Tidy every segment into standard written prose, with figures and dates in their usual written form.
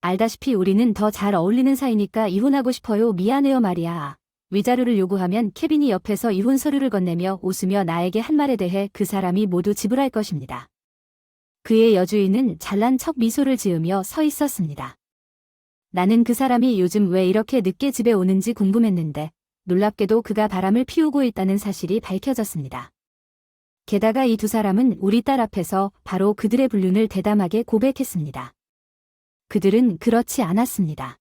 알다시피 우리는 더 잘 어울리는 사이니까 이혼하고 싶어요. 미안해요 말이야. 위자료를 요구하면 케빈이 옆에서 이혼 서류를 건네며 웃으며 나에게 한 말에 대해 그 사람이 모두 지불할 것입니다. 그의 여주인은 잘난 척 미소를 지으며 서 있었습니다. 나는 그 사람이 요즘 왜 이렇게 늦게 집에 오는지 궁금했는데 놀랍게도 그가 바람을 피우고 있다는 사실이 밝혀졌습니다. 게다가 이 두 사람은 우리 딸 앞에서 바로 그들의 불륜을 대담하게 고백했습니다. 그들은 그렇지 않았습니다.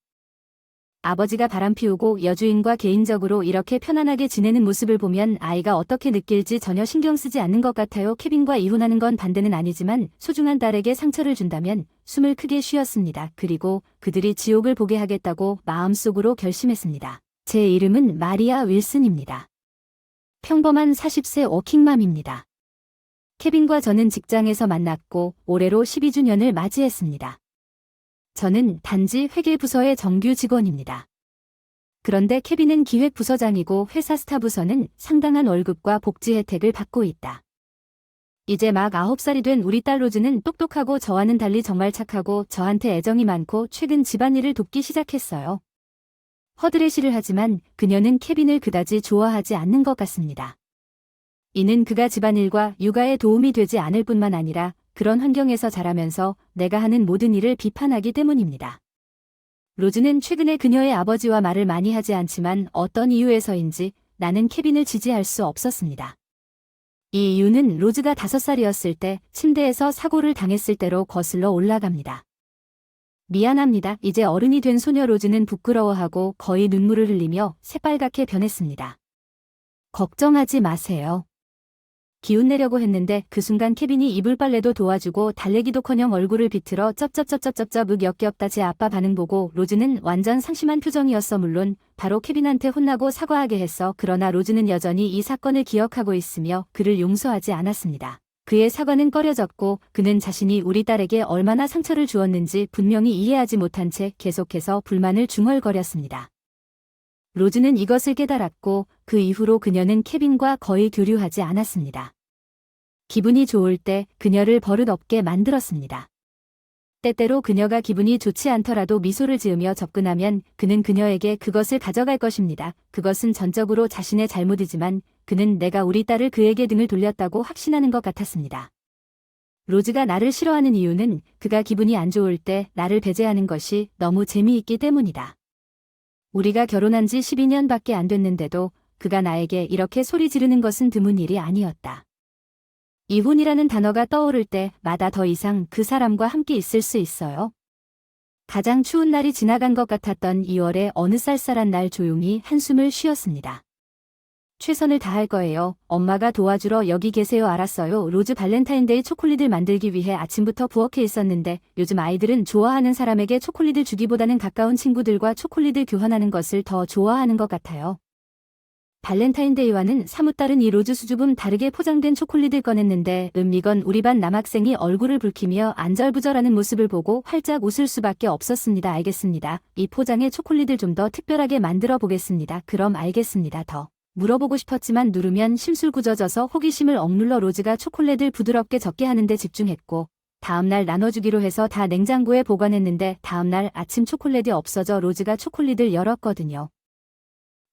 아버지가 바람 피우고 여주인과 개인적으로 이렇게 편안하게 지내는 모습을 보면 아이가 어떻게 느낄지 전혀 신경 쓰지 않는 것 같아요. 케빈과 이혼하는 건 반대는 아니지만 소중한 딸에게 상처를 준다면 숨을 크게 쉬었습니다. 그리고 그들이 지옥을 보게 하겠다고 마음속으로 결심했습니다. 제 이름은 마리아 윌슨입니다. 평범한 40세 워킹맘입니다. 케빈과 저는 직장에서 만났고 올해로 12주년을 맞이했습니다. 저는 단지 회계부서의 정규 직원입니다. 그런데 케빈은 기획부서장이고 회사 스타부서는 상당한 월급과 복지 혜택을 받고 있다. 이제 막 9살이 된 우리 딸 로즈는 똑똑하고 저와는 달리 정말 착하고 저한테 애정이 많고 최근 집안일을 돕기 시작했어요. 허드레시를 하지만 그녀는 케빈을 그다지 좋아하지 않는 것 같습니다. 이는 그가 집안일과 육아에 도움이 되지 않을 뿐만 아니라 그런 환경에서 자라면서 내가 하는 모든 일을 비판하기 때문입니다. 로즈는 최근에 그녀의 아버지와 말을 많이 하지 않지만 어떤 이유에서인지 나는 케빈을 지지할 수 없었습니다. 이 이유는 로즈가 5살이었을 때 침대에서 사고를 당했을 때로 거슬러 올라갑니다. 미안합니다. 이제 어른이 된 소녀 로즈는 부끄러워하고 거의 눈물을 흘리며 새빨갛게 변했습니다. 걱정하지 마세요. 기운내려고 했는데 그 순간 케빈이 이불 빨래도 도와주고 달래기도커녕 얼굴을 비틀어 쩝쩝쩝쩝쩝쩝 역겹다. 제 아빠 반응 보고 로즈는 완전 상심한 표정이었어. 물론 바로 케빈한테 혼나고 사과하게 했어. 그러나 로즈는 여전히 이 사건을 기억하고 있으며 그를 용서하지 않았습니다. 그의 사과는 꺼려졌고 그는 자신이 우리 딸에게 얼마나 상처를 주었는지 분명히 이해하지 못한 채 계속해서 불만을 중얼거렸습니다. 로즈는 이것을 깨달았고 그 이후로 그녀는 케빈과 거의 교류하지 않았습니다. 기분이 좋을 때 그녀를 버릇없게 만들었습니다. 때때로 그녀가 기분이 좋지 않더라도 미소를 지으며 접근하면 그는 그녀에게 그것을 가져갈 것입니다. 그것은 전적으로 자신의 잘못이지만 그는 내가 우리 딸을 그에게 등을 돌렸다고 확신하는 것 같았습니다. 로즈가 나를 싫어하는 이유는 그가 기분이 안 좋을 때 나를 배제하는 것이 너무 재미있기 때문이다. 우리가 결혼한 지 12년밖에 안 됐는데도 그가 나에게 이렇게 소리 지르는 것은 드문 일이 아니었다. 이혼이라는 단어가 떠오를 때마다 더 이상 그 사람과 함께 있을 수 있어요. 가장 추운 날이 지나간 것 같았던 2월의 어느 쌀쌀한 날 조용히 한숨을 쉬었습니다. 최선을 다할 거예요. 엄마가 도와주러 여기 계세요. 알았어요. 로즈 발렌타인데이 초콜릿을 만들기 위해 아침부터 부엌에 있었는데 요즘 아이들은 좋아하는 사람에게 초콜릿을 주기보다는 가까운 친구들과 초콜릿을 교환하는 것을 더 좋아하는 것 같아요. 발렌타인데이와는 사뭇 다른 이 로즈 수줍음 다르게 포장된 초콜릿을 꺼냈는데 이건 우리 반 남학생이 얼굴을 붉히며 안절부절하는 모습을 보고 활짝 웃을 수밖에 없었습니다. 알겠습니다. 이 포장의 초콜릿을 좀 더 특별하게 만들어 보겠습니다. 그럼 알겠습니다. 더 물어보고 싶었지만 누르면 심술궂어져서 호기심을 억눌러 로즈가 초콜릿을 부드럽게 적게 하는데 집중했고 다음날 나눠주기로 해서 다 냉장고에 보관했는데 다음날 아침 초콜릿이 없어져 로즈가 초콜릿을 열었거든요.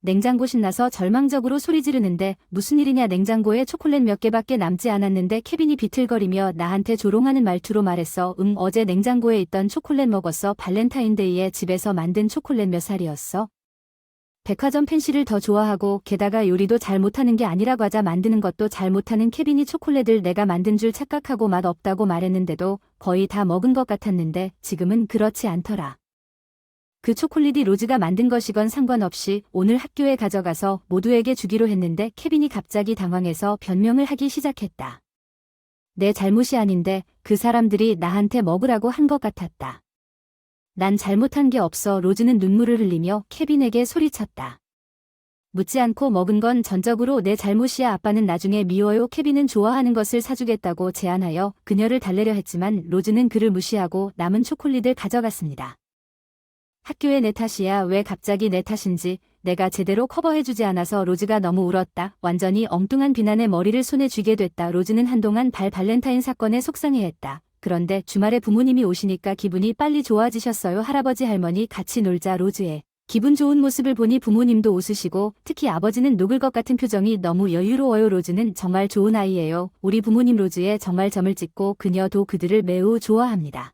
냉장고 신나서 절망적으로 소리 지르는데 무슨 일이냐. 냉장고에 초콜릿 몇 개밖에 남지 않았는데 케빈이 비틀거리며 나한테 조롱하는 말투로 말했어. 어제 냉장고에 있던 초콜릿 먹었어. 발렌타인데이에 집에서 만든 초콜릿 몇 살이었어? 백화점 펜시를 더 좋아하고 게다가 요리도 잘 못하는 게 아니라 과자 만드는 것도 잘 못하는 케빈이 초콜릿을 내가 만든 줄 착각하고 맛 없다고 말했는데도 거의 다 먹은 것 같았는데 지금은 그렇지 않더라. 그 초콜릿이 로즈가 만든 것이건 상관없이 오늘 학교에 가져가서 모두에게 주기로 했는데 케빈이 갑자기 당황해서 변명을 하기 시작했다. 내 잘못이 아닌데 그 사람들이 나한테 먹으라고 한 것 같았다. 난 잘못한 게 없어. 로즈는 눈물을 흘리며 케빈에게 소리쳤다. 묻지 않고 먹은 건 전적으로 내 잘못이야. 아빠는 나중에 미워요. 케빈은 좋아하는 것을 사주겠다고 제안하여 그녀를 달래려 했지만 로즈는 그를 무시하고 남은 초콜릿을 가져갔습니다. 학교에 내 탓이야. 왜 갑자기 내 탓인지 내가 제대로 커버해주지 않아서 로즈가 너무 울었다. 완전히 엉뚱한 비난에 머리를 손에 쥐게 됐다. 로즈는 한동안 발렌타인 사건에 속상해했다. 그런데 주말에 부모님이 오시니까 기분이 빨리 좋아지셨어요. 할아버지 할머니 같이 놀자. 로즈의 기분 좋은 모습을 보니 부모님도 웃으시고 특히 아버지는 녹을 것 같은 표정이 너무 여유로워요. 로즈는 정말 좋은 아이예요. 우리 부모님 로즈에 정말 점을 찍고 그녀도 그들을 매우 좋아합니다.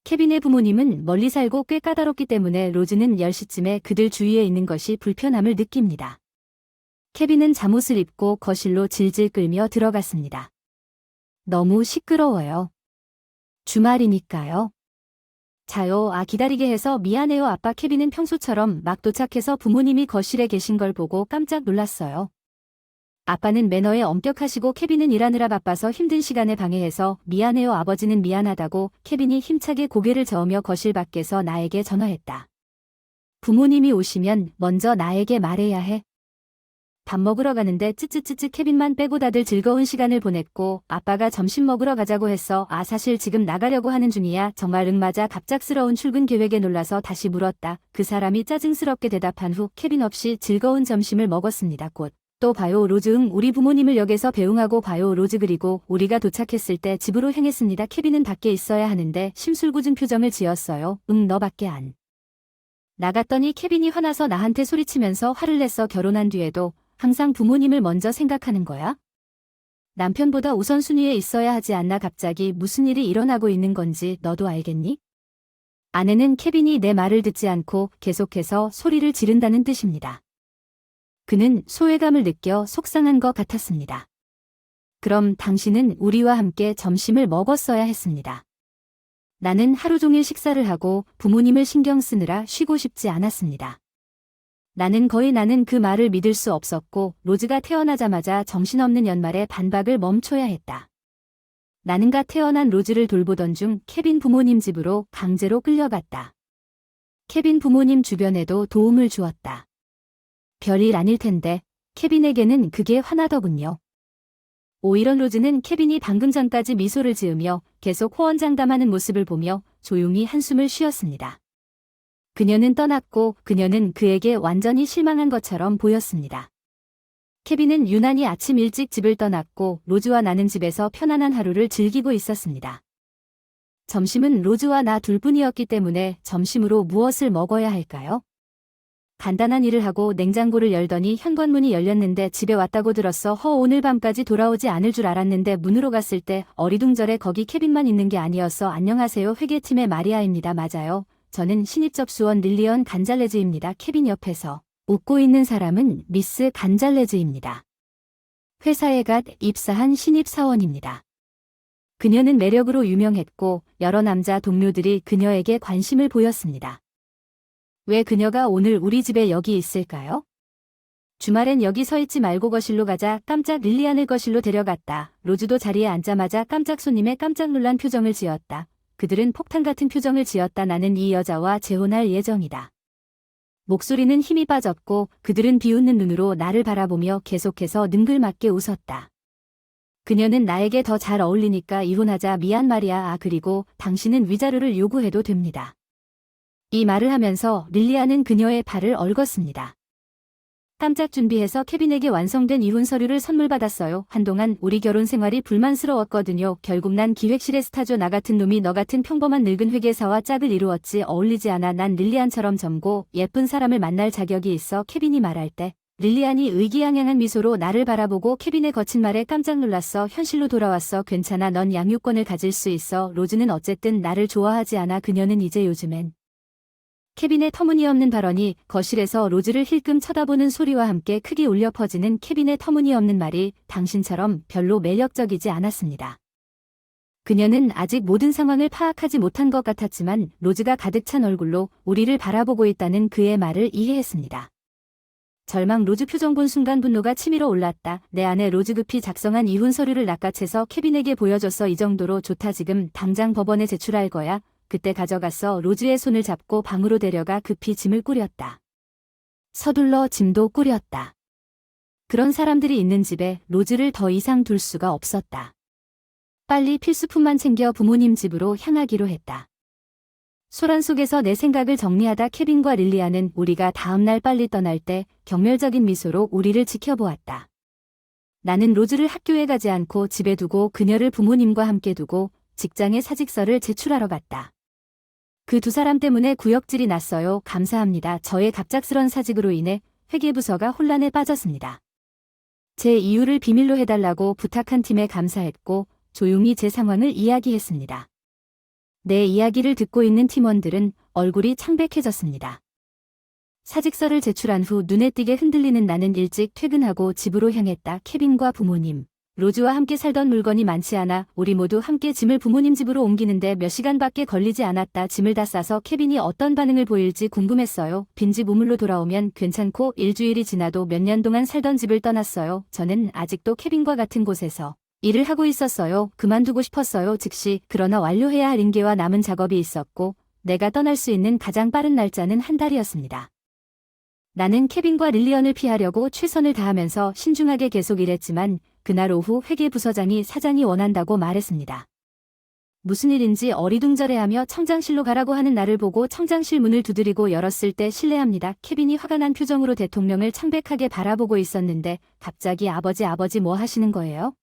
케빈의 부모님은 멀리 살고 꽤 까다롭기 때문에 로즈는 10시쯤에 그들 주위에 있는 것이 불편함을 느낍니다. 케빈은 잠옷을 입고 거실로 질질 끌며 들어갔습니다. 너무 시끄러워요. 주말이니까요. 자요. 기다리게 해서 미안해요. 아빠. 케빈은 평소처럼 막 도착해서 부모님이 거실에 계신 걸 보고 깜짝 놀랐어요. 아빠는 매너에 엄격하시고 케빈은 일하느라 바빠서 힘든 시간에 방해해서 미안해요. 아버지는 미안하다고. 케빈이 힘차게 고개를 저으며 거실 밖에서 나에게 전화했다. 부모님이 오시면 먼저 나에게 말해야 해. 밥 먹으러 가는데 쯔쯔쯔쯔. 케빈만 빼고 다들 즐거운 시간을 보냈고 아빠가 점심 먹으러 가자고 했어. 사실 지금 나가려고 하는 중이야. 정말 응 맞아. 갑작스러운 출근 계획에 놀라서 다시 물었다. 그 사람이 짜증스럽게 대답한 후 케빈 없이 즐거운 점심을 먹었습니다. 곧 또 봐요. 로즈. 응. 우리 부모님을 역에서 배웅하고 봐요. 로즈. 그리고 우리가 도착했을 때 집으로 향했습니다. 케빈은 밖에 있어야 하는데 심술궂은 표정을 지었어요. 응. 너 밖에 안 나갔더니 케빈이 화나서 나한테 소리치면서 화를 냈어. 결혼한 뒤에도 항상 부모님을 먼저 생각하는 거야? 남편보다 우선순위에 있어야 하지 않나? 갑자기 무슨 일이 일어나고 있는 건지 너도 알겠니? 아내는 케빈이 내 말을 듣지 않고 계속해서 소리를 지른다는 뜻입니다. 그는 소외감을 느껴 속상한 것 같았습니다. 그럼 당신은 우리와 함께 점심을 먹었어야 했습니다. 나는 하루 종일 식사를 하고 부모님을 신경 쓰느라 쉬고 싶지 않았습니다. 나는 그 말을 믿을 수 없었고 로즈가 태어나자마자 정신없는 연말에 반박을 멈춰야 했다. 나는 태어난 로즈를 돌보던 중 케빈 부모님 집으로 강제로 끌려갔다. 케빈 부모님 주변에도 도움을 주었다. 별일 아닐 텐데 케빈에게는 그게 화나더군요. 오히려 로즈는 케빈이 방금 전까지 미소를 지으며 계속 호언장담하는 모습을 보며 조용히 한숨을 쉬었습니다. 그녀는 떠났고 그녀는 그에게 완전히 실망한 것처럼 보였습니다. 케빈은 유난히 아침 일찍 집을 떠났고 로즈와 나는 집에서 편안한 하루를 즐기고 있었습니다. 점심은 로즈와 나 둘뿐이었기 때문에 점심으로 무엇을 먹어야 할까요? 간단한 일을 하고 냉장고를 열더니 현관문이 열렸는데 집에 왔다고 들었어. 오늘 밤까지 돌아오지 않을 줄 알았는데 문으로 갔을 때 어리둥절해 거기 케빈만 있는 게 아니었어. 안녕하세요. 회계팀의 마리아입니다. 맞아요. 저는 신입 접수원 릴리언 간잘레즈입니다. 케빈 옆에서 웃고 있는 사람은 미스 간잘레즈입니다. 회사에 갓 입사한 신입 사원입니다. 그녀는 매력으로 유명했고 여러 남자 동료들이 그녀에게 관심을 보였습니다. 왜 그녀가 오늘 우리 집에 여기 있을까요? 주말엔 여기 서 있지 말고 거실로 가자. 깜짝 릴리안을 거실로 데려갔다. 로즈도 자리에 앉자마자 깜짝 손님의 깜짝 놀란 표정을 지었다. 그들은 폭탄 같은 표정을 지었다. 나는 이 여자와 재혼할 예정이다. 목소리는 힘이 빠졌고 그들은 비웃는 눈으로 나를 바라보며 계속해서 능글맞게 웃었다. 그녀는 나에게 더 잘 어울리니까 이혼하자. 미안 말이야. 그리고 당신은 위자료를 요구해도 됩니다. 이 말을 하면서 릴리아는 그녀의 팔을 얽었습니다. 깜짝 준비해서 케빈에게 완성된 이혼 서류를 선물 받았어요. 한동안 우리 결혼 생활이 불만스러웠거든요. 결국 난 기획실의 스타죠. 나 같은 놈이 너 같은 평범한 늙은 회계사와 짝을 이루었지. 어울리지 않아. 난 릴리안처럼 젊고 예쁜 사람을 만날 자격이 있어. 케빈이 말할 때 릴리안이 의기양양한 미소로 나를 바라보고 케빈의 거친 말에 깜짝 놀랐어. 현실로 돌아왔어. 괜찮아. 넌 양육권을 가질 수 있어. 로즈는 어쨌든 나를 좋아하지 않아. 그녀는 이제 요즘엔 케빈의 터무니없는 발언이 거실에서 로즈를 힐끔 쳐다보는 소리와 함께 크게 울려 퍼지는 케빈의 터무니없는 말이 당신처럼 별로 매력적이지 않았습니다. 그녀는 아직 모든 상황을 파악하지 못한 것 같았지만 로즈가 가득 찬 얼굴로 우리를 바라보고 있다는 그의 말을 이해했습니다. 절망 로즈 표정 본 순간 분노가 치밀어 올랐다. 내 아내 로즈 급히 작성한 이혼 서류를 낚아채서 케빈에게 보여줬어. 이 정도로 좋다. 지금 당장 법원에 제출할 거야. 그때 가져갔어. 로즈의 손을 잡고 방으로 데려가 급히 짐을 꾸렸다. 서둘러 짐도 꾸렸다. 그런 사람들이 있는 집에 로즈를 더 이상 둘 수가 없었다. 빨리 필수품만 챙겨 부모님 집으로 향하기로 했다. 소란 속에서 내 생각을 정리하다 케빈과 릴리아는 우리가 다음날 빨리 떠날 때 경멸적인 미소로 우리를 지켜보았다. 나는 로즈를 학교에 가지 않고 집에 두고 그녀를 부모님과 함께 두고 직장에 사직서를 제출하러 갔다. 그 두 사람 때문에 구역질이 났어요. 감사합니다. 저의 갑작스런 사직으로 인해 회계부서가 혼란에 빠졌습니다. 제 이유를 비밀로 해달라고 부탁한 팀에 감사했고 조용히 제 상황을 이야기했습니다. 내 이야기를 듣고 있는 팀원들은 얼굴이 창백해졌습니다. 사직서를 제출한 후 눈에 띄게 흔들리는 나는 일찍 퇴근하고 집으로 향했다. 케빈과 부모님, 로즈와 함께 살던 물건이 많지 않아 우리 모두 함께 짐을 부모님 집으로 옮기는데 몇 시간밖에 걸리지 않았다. 짐을 다 싸서 케빈이 어떤 반응을 보일지 궁금했어요. 빈집 우물로 돌아오면 괜찮고 일주일이 지나도 몇 년 동안 살던 집을 떠났어요. 저는 아직도 케빈과 같은 곳에서 일을 하고 있었어요. 그만두고 싶었어요. 즉시. 그러나 완료해야 할 인계와 남은 작업이 있었고 내가 떠날 수 있는 가장 빠른 날짜는 한 달이었습니다. 나는 케빈과 릴리언을 피하려고 최선을 다하면서 신중하게 계속 일했지만 그날 오후 회계부서장이 사장이 원한다고 말했습니다. 무슨 일인지 어리둥절해하며 청장실로 가라고 하는 나를 보고 청장실 문을 두드리고 열었을 때 실례합니다. 케빈이 화가 난 표정으로 대통령을 창백하게 바라보고 있었는데 갑자기 아버지 뭐 하시는 거예요?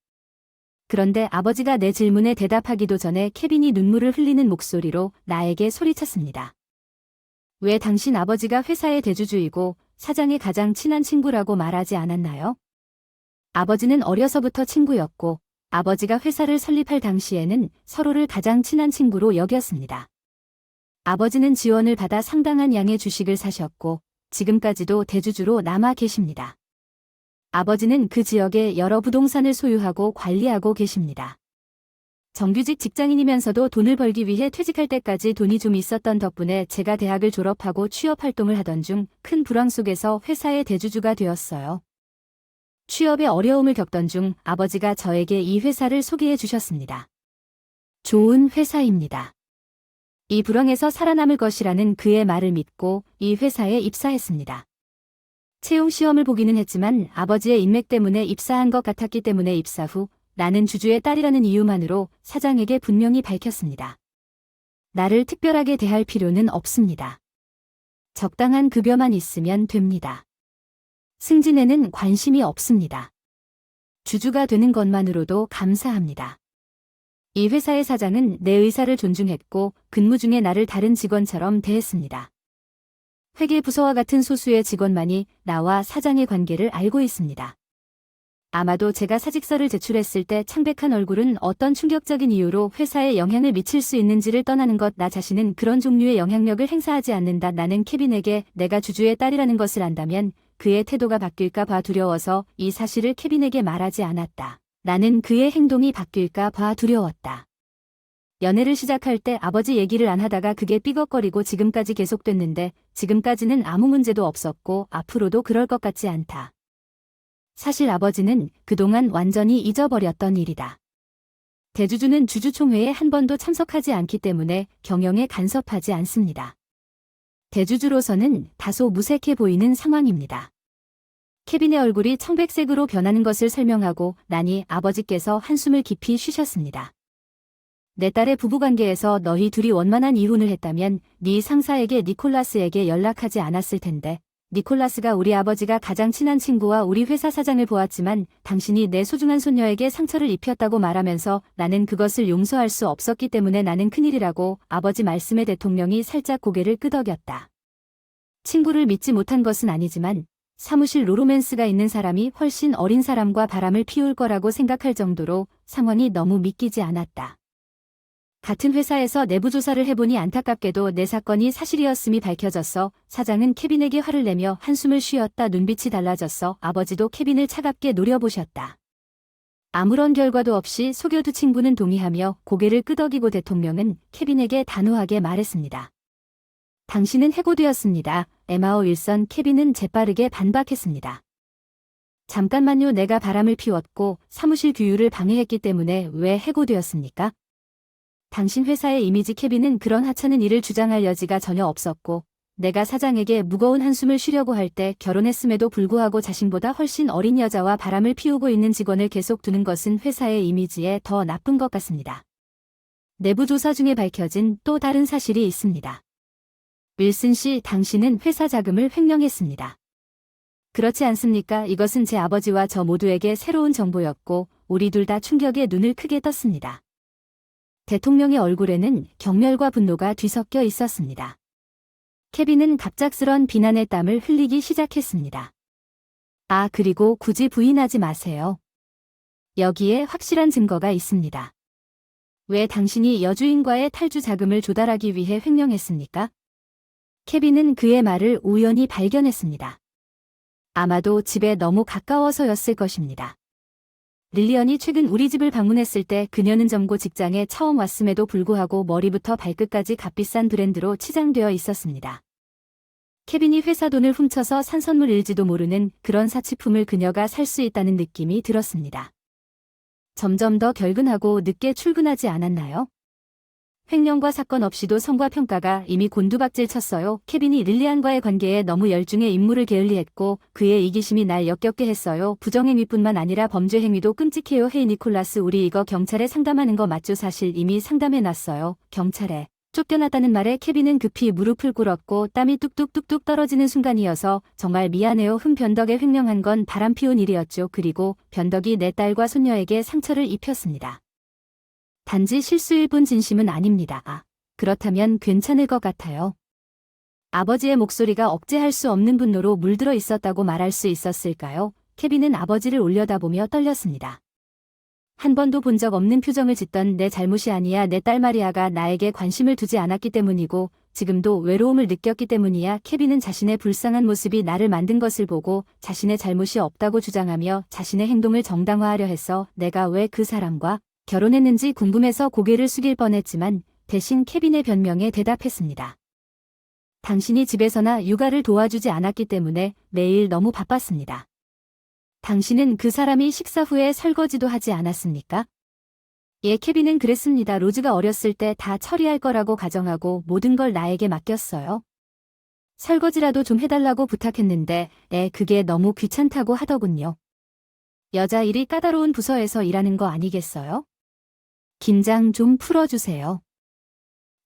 그런데 아버지가 내 질문에 대답하기도 전에 케빈이 눈물을 흘리는 목소리로 나에게 소리쳤습니다. 왜 당신 아버지가 회사의 대주주이고 사장의 가장 친한 친구라고 말하지 않았나요? 아버지는 어려서부터 친구였고 아버지가 회사를 설립할 당시에는 서로를 가장 친한 친구로 여겼습니다. 아버지는 지원을 받아 상당한 양의 주식을 사셨고 지금까지도 대주주로 남아 계십니다. 아버지는 그 지역에 여러 부동산을 소유하고 관리하고 계십니다. 정규직 직장인이면서도 돈을 벌기 위해 퇴직할 때까지 돈이 좀 있었던 덕분에 제가 대학을 졸업하고 취업 활동을 하던 중 큰 불황 속에서 회사의 대주주가 되었어요. 취업에 어려움을 겪던 중 아버지가 저에게 이 회사를 소개해 주셨습니다. 좋은 회사입니다. 이 불황에서 살아남을 것이라는 그의 말을 믿고 이 회사에 입사했습니다. 채용 시험을 보기는 했지만 아버지의 인맥 때문에 입사한 것 같았기 때문에 입사 후 나는 주주의 딸이라는 이유만으로 사장에게 분명히 밝혔습니다. 나를 특별하게 대할 필요는 없습니다. 적당한 급여만 있으면 됩니다. 승진에는 관심이 없습니다. 주주가 되는 것만으로도 감사합니다. 이 회사의 사장은 내 의사를 존중했고 근무 중에 나를 다른 직원처럼 대했습니다. 회계부서와 같은 소수의 직원만이 나와 사장의 관계를 알고 있습니다. 아마도 제가 사직서를 제출했을 때 창백한 얼굴은 어떤 충격적인 이유로 회사에 영향을 미칠 수 있는지를 떠나는 것, 나 자신은 그런 종류의 영향력을 행사하지 않는다. 나는 케빈에게 내가 주주의 딸이라는 것을 안다면 그의 태도가 바뀔까 봐 두려워서 이 사실을 케빈에게 말하지 않았다. 나는 그의 행동이 바뀔까 봐 두려웠다. 연애를 시작할 때 아버지 얘기를 안 하다가 그게 삐걱거리고 지금까지 계속됐는데 지금까지는 아무 문제도 없었고 앞으로도 그럴 것 같지 않다. 사실 아버지는 그동안 완전히 잊어버렸던 일이다. 대주주는 주주총회에 한 번도 참석하지 않기 때문에 경영에 간섭하지 않습니다. 대주주로서는 다소 무색해 보이는 상황입니다. 케빈의 얼굴이 청백색으로 변하는 것을 설명하고 나니 아버지께서 한숨을 깊이 쉬셨습니다. 내 딸의 부부관계에서 너희 둘이 원만한 이혼을 했다면 네 상사에게 니콜라스에게 연락하지 않았을 텐데 니콜라스가 우리 아버지가 가장 친한 친구와 우리 회사 사장을 보았지만 당신이 내 소중한 손녀에게 상처를 입혔다고 말하면서 나는 그것을 용서할 수 없었기 때문에 나는 큰일이라고 아버지 말씀에 대통령이 살짝 고개를 끄덕였다. 친구를 믿지 못한 것은 아니지만 사무실 로로맨스가 있는 사람이 훨씬 어린 사람과 바람을 피울 거라고 생각할 정도로 상황이 너무 믿기지 않았다. 같은 회사에서 내부 조사를 해보니 안타깝게도 내 사건이 사실이었음이 밝혀졌어. 사장은 케빈에게 화를 내며 한숨을 쉬었다. 눈빛이 달라졌어. 아버지도 케빈을 차갑게 노려보셨다. 아무런 결과도 없이 속여두 친구는 동의하며 고개를 끄덕이고 대통령은 케빈에게 단호하게 말했습니다. 당신은 해고되었습니다. 에마오 윌선. 케빈은 재빠르게 반박했습니다. 잠깐만요. 내가 바람을 피웠고 사무실 규율을 방해했기 때문에 왜 해고되었습니까? 당신 회사의 이미지. 케빈은 그런 하찮은 일을 주장할 여지가 전혀 없었고 내가 사장에게 무거운 한숨을 쉬려고 할 때 결혼했음에도 불구하고 자신보다 훨씬 어린 여자와 바람을 피우고 있는 직원을 계속 두는 것은 회사의 이미지에 더 나쁜 것 같습니다. 내부 조사 중에 밝혀진 또 다른 사실이 있습니다. 윌슨 씨, 당신은 회사 자금을 횡령했습니다. 그렇지 않습니까? 이것은 제 아버지와 저 모두에게 새로운 정보였고 우리 둘 다 충격에 눈을 크게 떴습니다. 대통령의 얼굴에는 경멸과 분노가 뒤섞여 있었습니다. 케빈은 갑작스런 비난의 땀을 흘리기 시작했습니다. 아, 그리고 굳이 부인하지 마세요. 여기에 확실한 증거가 있습니다. 왜 당신이 여주인과의 탈주 자금을 조달하기 위해 횡령했습니까? 케빈은 그의 말을 우연히 발견했습니다. 아마도 집에 너무 가까워서였을 것입니다. 릴리언이 최근 우리 집을 방문했을 때 그녀는 점고 직장에 처음 왔음에도 불구하고 머리부터 발끝까지 값비싼 브랜드로 치장되어 있었습니다. 케빈이 회사 돈을 훔쳐서 산 선물일지도 모르는 그런 사치품을 그녀가 살 수 있다는 느낌이 들었습니다. 점점 더 결근하고 늦게 출근하지 않았나요? 횡령과 사건 없이도 성과 평가가 이미 곤두박질 쳤어요. 케빈이 릴리안과의 관계에 너무 열중해 임무를 게을리했고 그의 이기심이 날 역겹게 했어요. 부정행위뿐만 아니라 범죄 행위도 끔찍해요. 헤이 니콜라스, 우리 이거 경찰에 상담하는 거 맞죠? 사실 이미 상담해놨어요. 경찰에 쫓겨났다는 말에 케빈은 급히 무릎을 꿇었고 땀이 뚝뚝뚝뚝 떨어지는 순간이어서 정말 미안해요. 변덕에 횡령한 건 바람피운 일이었죠. 그리고 변덕이 내 딸과 손녀에게 상처를 입혔습니다. 단지 실수일 뿐 진심은 아닙니다. 아, 그렇다면 괜찮을 것 같아요. 아버지의 목소리가 억제할 수 없는 분노로 물들어 있었다고 말할 수 있었을까요? 케빈은 아버지를 올려다보며 떨렸습니다. 한 번도 본 적 없는 표정을 짓던 내 잘못이 아니야. 내 딸 마리아가 나에게 관심을 두지 않았기 때문이고 지금도 외로움을 느꼈기 때문이야. 케빈은 자신의 불쌍한 모습이 나를 만든 것을 보고 자신의 잘못이 없다고 주장하며 자신의 행동을 정당화하려 해서 내가 왜 그 사람과 결혼했는지 궁금해서 고개를 숙일 뻔했지만 대신 케빈의 변명에 대답했습니다. 당신이 집에서나 육아를 도와주지 않았기 때문에 매일 너무 바빴습니다. 당신은 그 사람이 식사 후에 설거지도 하지 않았습니까? 예, 케빈은 그랬습니다. 로즈가 어렸을 때 다 처리할 거라고 가정하고 모든 걸 나에게 맡겼어요. 설거지라도 좀 해달라고 부탁했는데 그게 너무 귀찮다고 하더군요. 여자 일이 까다로운 부서에서 일하는 거 아니겠어요? 긴장 좀 풀어주세요.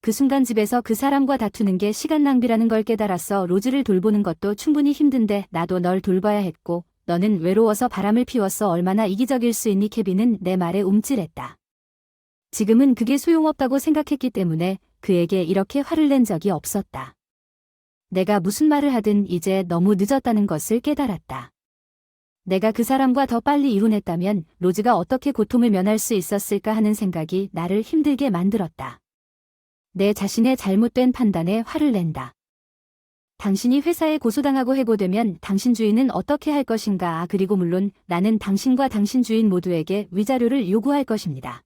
그 순간 집에서 그 사람과 다투는 게 시간 낭비라는 걸 깨달았어. 로즈를 돌보는 것도 충분히 힘든데 나도 널 돌봐야 했고 너는 외로워서 바람을 피웠어. 얼마나 이기적일 수 있니? 케빈은 내 말에 움찔했다. 지금은 그게 소용없다고 생각했기 때문에 그에게 이렇게 화를 낸 적이 없었다. 내가 무슨 말을 하든 이제 너무 늦었다는 것을 깨달았다. 내가 그 사람과 더 빨리 이혼했다면 로즈가 어떻게 고통을 면할 수 있었을까 하는 생각이 나를 힘들게 만들었다. 내 자신의 잘못된 판단에 화를 낸다. 당신이 회사에 고소당하고 해고되면 당신 주인은 어떻게 할 것인가? 그리고 물론 나는 당신과 당신 주인 모두에게 위자료를 요구할 것입니다.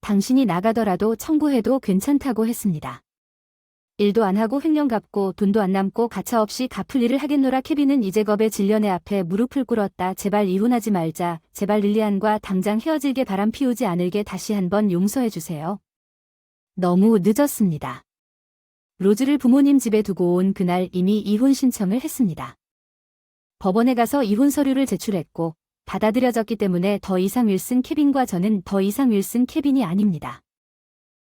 당신이 나가더라도 청구해도 괜찮다고 했습니다. 일도 안 하고 횡령 갚고 돈도 안 남고 가차없이 갚을 일을 하겠노라. 케빈은 이제 겁에 질려 내 앞에 무릎을 꿇었다. 제발 이혼하지 말자. 제발 릴리안과 당장 헤어질게. 바람 피우지 않을게. 다시 한번 용서해주세요. 너무 늦었습니다. 로즈를 부모님 집에 두고 온 그날 이미 이혼 신청을 했습니다. 법원에 가서 이혼 서류를 제출했고 받아들여졌기 때문에 더 이상 윌슨 케빈과 저는 더 이상 윌슨 케빈이 아닙니다.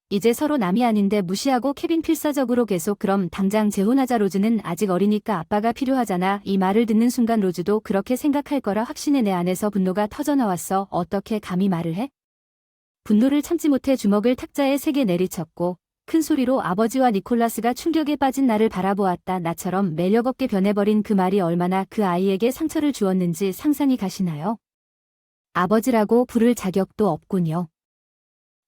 이제 서로 남이 아닌데 무시하고 케빈 필사적으로 계속 그럼 당장 재혼하자. 로즈는 아직 어리니까 아빠가 필요하잖아. 이 말을 듣는 순간 로즈도 그렇게 생각할 거라 확신해. 내 안에서 분노가 터져나왔어. 어떻게 감히 말을 해? 분노를 참지 못해 주먹을 탁자에 세게 내리쳤고 큰 소리로 아버지와 니콜라스가 충격에 빠진 나를 바라보았다. 나처럼 매력없게 변해버린 그 말이 얼마나 그 아이에게 상처를 주었는지 상상이 가시나요? 아버지라고 부를 자격도 없군요.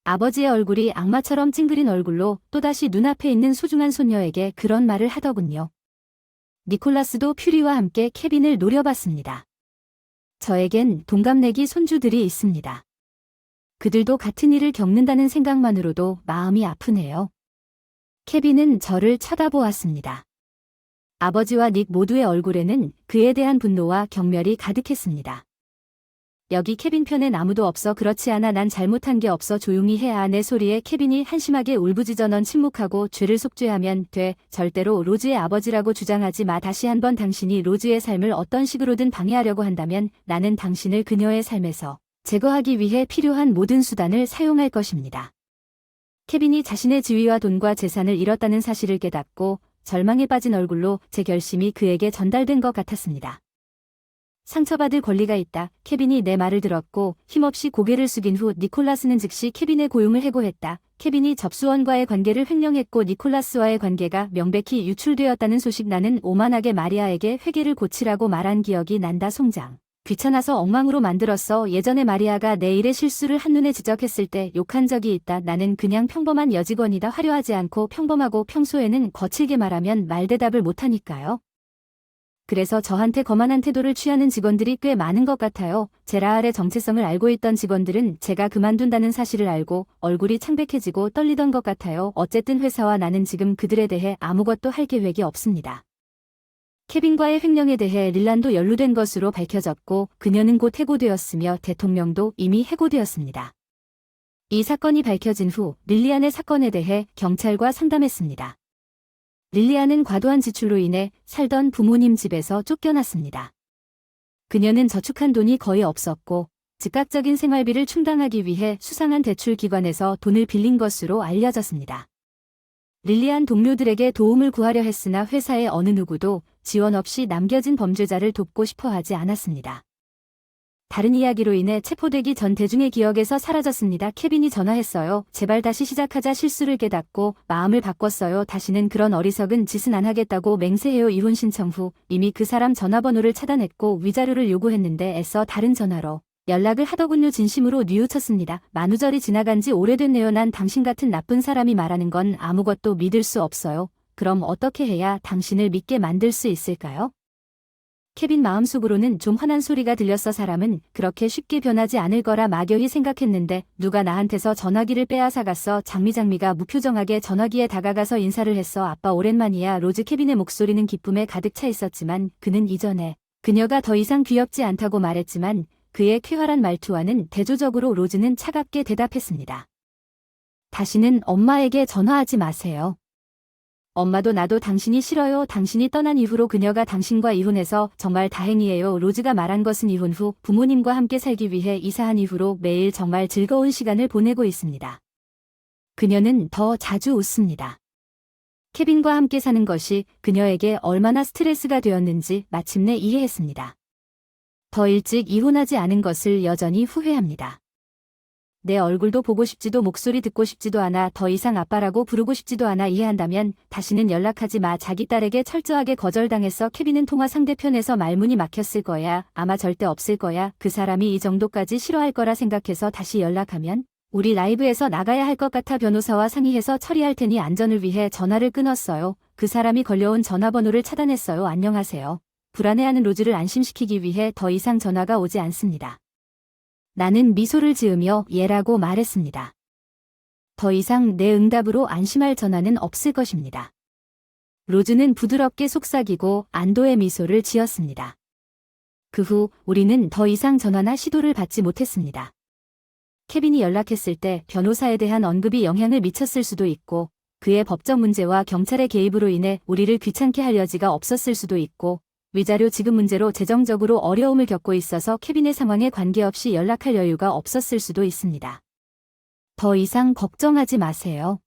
아버지의 얼굴이 악마처럼 찡그린 얼굴로 또다시 눈앞에 있는 소중한 손녀에게 그런 말을 하더군요. 니콜라스도 퓨리와 함께 케빈을 노려봤습니다. 저에겐 동갑내기 손주들이 있습니다. 그들도 같은 일을 겪는다는 생각만으로도 마음이 아프네요. 케빈은 저를 쳐다보았습니다. 아버지와 닉 모두의 얼굴에는 그에 대한 분노와 경멸이 가득했습니다. 여기 케빈 편엔 아무도 없어. 그렇지 않아. 난 잘못한 게 없어. 조용히 해. 내 소리에 케빈이 한심하게 울부짖어. 넌 침묵하고 죄를 속죄하면 돼. 절대로 로즈의 아버지라고 주장하지 마. 다시 한번 당신이 로즈의 삶을 어떤 식으로든 방해하려고 한다면 나는 당신을 그녀의 삶에서 제거하기 위해 필요한 모든 수단을 사용할 것입니다. 케빈이 자신의 지위와 돈과 재산을 잃었다는 사실을 깨닫고 절망에 빠진 얼굴로 제 결심이 그에게 전달된 것 같았습니다. 상처받을 권리가 있다. 케빈이 내 말을 들었고 힘없이 고개를 숙인 후 니콜라스는 즉시 케빈의 고용을 해고했다. 케빈이 접수원과의 관계를 횡령했고 니콜라스와의 관계가 명백히 유출되었다는 소식. 나는 오만하게 마리아에게 회계를 고치라고 말한 기억이 난다. 송장. 귀찮아서 엉망으로 만들었어. 예전에 마리아가 내 일의 실수를 한눈에 지적했을 때 욕한 적이 있다. 나는 그냥 평범한 여직원이다. 화려하지 않고 평범하고 평소에는 거칠게 말하면 말대답을 못하니까요. 그래서 저한테 거만한 태도를 취하는 직원들이 꽤 많은 것 같아요. 제라알의 정체성을 알고 있던 직원들은 제가 그만둔다는 사실을 알고 얼굴이 창백해지고 떨리던 것 같아요. 어쨌든 회사와 나는 지금 그들에 대해 아무것도 할 계획이 없습니다. 케빈과의 횡령에 대해 릴란도 연루된 것으로 밝혀졌고 그녀는 곧 해고되었으며 대통령도 이미 해고되었습니다. 이 사건이 밝혀진 후 릴리안의 사건에 대해 경찰과 상담했습니다. 릴리안은 과도한 지출로 인해 살던 부모님 집에서 쫓겨났습니다. 그녀는 저축한 돈이 거의 없었고 즉각적인 생활비를 충당하기 위해 수상한 대출 기관에서 돈을 빌린 것으로 알려졌습니다. 릴리안 동료들에게 도움을 구하려 했으나 회사의 어느 누구도 지원 없이 남겨진 범죄자를 돕고 싶어 하지 않았습니다. 다른 이야기로 인해 체포되기 전 대중의 기억에서 사라졌습니다. 케빈이 전화했어요. 제발 다시 시작하자. 실수를 깨닫고 마음을 바꿨어요. 다시는 그런 어리석은 짓은 안 하겠다고 맹세해요. 이혼 신청 후 이미 그 사람 전화번호를 차단했고 위자료를 요구했는데 애써 다른 전화로 연락을 하더군요. 진심으로 뉘우쳤습니다. 만우절이 지나간 지 오래됐네요. 난 당신 같은 나쁜 사람이 말하는 건 아무것도 믿을 수 없어요. 그럼 어떻게 해야 당신을 믿게 만들 수 있을까요? 케빈 마음속으로는 좀 화난 소리가 들렸어. 사람은 그렇게 쉽게 변하지 않을 거라 막연히 생각했는데 누가 나한테서 전화기를 빼앗아갔어. 장미가 무표정하게 전화기에 다가가서 인사를 했어. 아빠 오랜만이야. 로즈. 케빈의 목소리는 기쁨에 가득 차 있었지만 그는 이전에 그녀가 더 이상 귀엽지 않다고 말했지만 그의 쾌활한 말투와는 대조적으로 로즈는 차갑게 대답했습니다. 다시는 엄마에게 전화하지 마세요. 엄마도 나도 당신이 싫어요. 당신이 떠난 이후로 그녀가 당신과 이혼해서 정말 다행이에요. 로즈가 말한 것은 이혼 후 부모님과 함께 살기 위해 이사한 이후로 매일 정말 즐거운 시간을 보내고 있습니다. 그녀는 더 자주 웃습니다. 케빈과 함께 사는 것이 그녀에게 얼마나 스트레스가 되었는지 마침내 이해했습니다. 더 일찍 이혼하지 않은 것을 여전히 후회합니다. 내 얼굴도 보고 싶지도 목소리 듣고 싶지도 않아. 더 이상 아빠라고 부르고 싶지도 않아. 이해한다면 다시는 연락하지 마. 자기 딸에게 철저하게 거절당했어. 케빈은 통화 상대편에서 말문이 막혔을 거야. 아마 절대 없을 거야. 그 사람이 이 정도까지 싫어할 거라 생각해서 다시 연락하면 우리 라이브에서 나가야 할 것 같아. 변호사와 상의해서 처리할 테니 안전을 위해 전화를 끊었어요. 그 사람이 걸려온 전화번호를 차단했어요. 안녕하세요. 불안해하는 로즈를 안심시키기 위해 더 이상 전화가 오지 않습니다. 나는 미소를 지으며 예라고 말했습니다. 더 이상 내 응답으로 안심할 전화는 없을 것입니다. 로즈는 부드럽게 속삭이고 안도의 미소를 지었습니다. 그 후 우리는 더 이상 전화나 시도를 받지 못했습니다. 케빈이 연락했을 때 변호사에 대한 언급이 영향을 미쳤을 수도 있고 그의 법적 문제와 경찰의 개입으로 인해 우리를 귀찮게 할 여지가 없었을 수도 있고 위자료 지급 문제로 재정적으로 어려움을 겪고 있어서 케빈의 상황에 관계없이 연락할 여유가 없었을 수도 있습니다. 더 이상 걱정하지 마세요.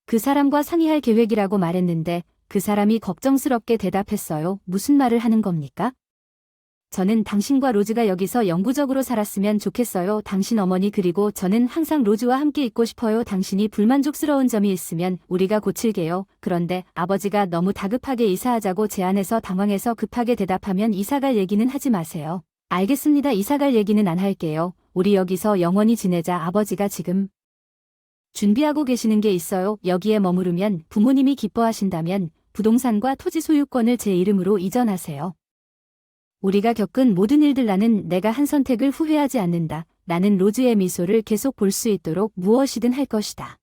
그 사람과 상의할 계획이라고 말했는데 그 사람이 걱정스럽게 대답했어요. 무슨 말을 하는 겁니까? 저는 당신과 로즈가 여기서 영구적으로 살았으면 좋겠어요. 당신 어머니 그리고 저는 항상 로즈와 함께 있고 싶어요. 당신이 불만족스러운 점이 있으면 우리가 고칠게요. 그런데 아버지가 너무 다급하게 이사하자고 제안해서 당황해서 급하게 대답하면 이사갈 얘기는 하지 마세요. 알겠습니다. 이사갈 얘기는 안 할게요. 우리 여기서 영원히 지내자. 아버지가 지금 준비하고 계시는 게 있어요. 여기에 머무르면 부모님이 기뻐하신다면 부동산과 토지 소유권을 제 이름으로 이전하세요. 우리가 겪은 모든 일들 나는 내가 한 선택을 후회하지 않는다. 나는 로즈의 미소를 계속 볼 수 있도록 무엇이든 할 것이다.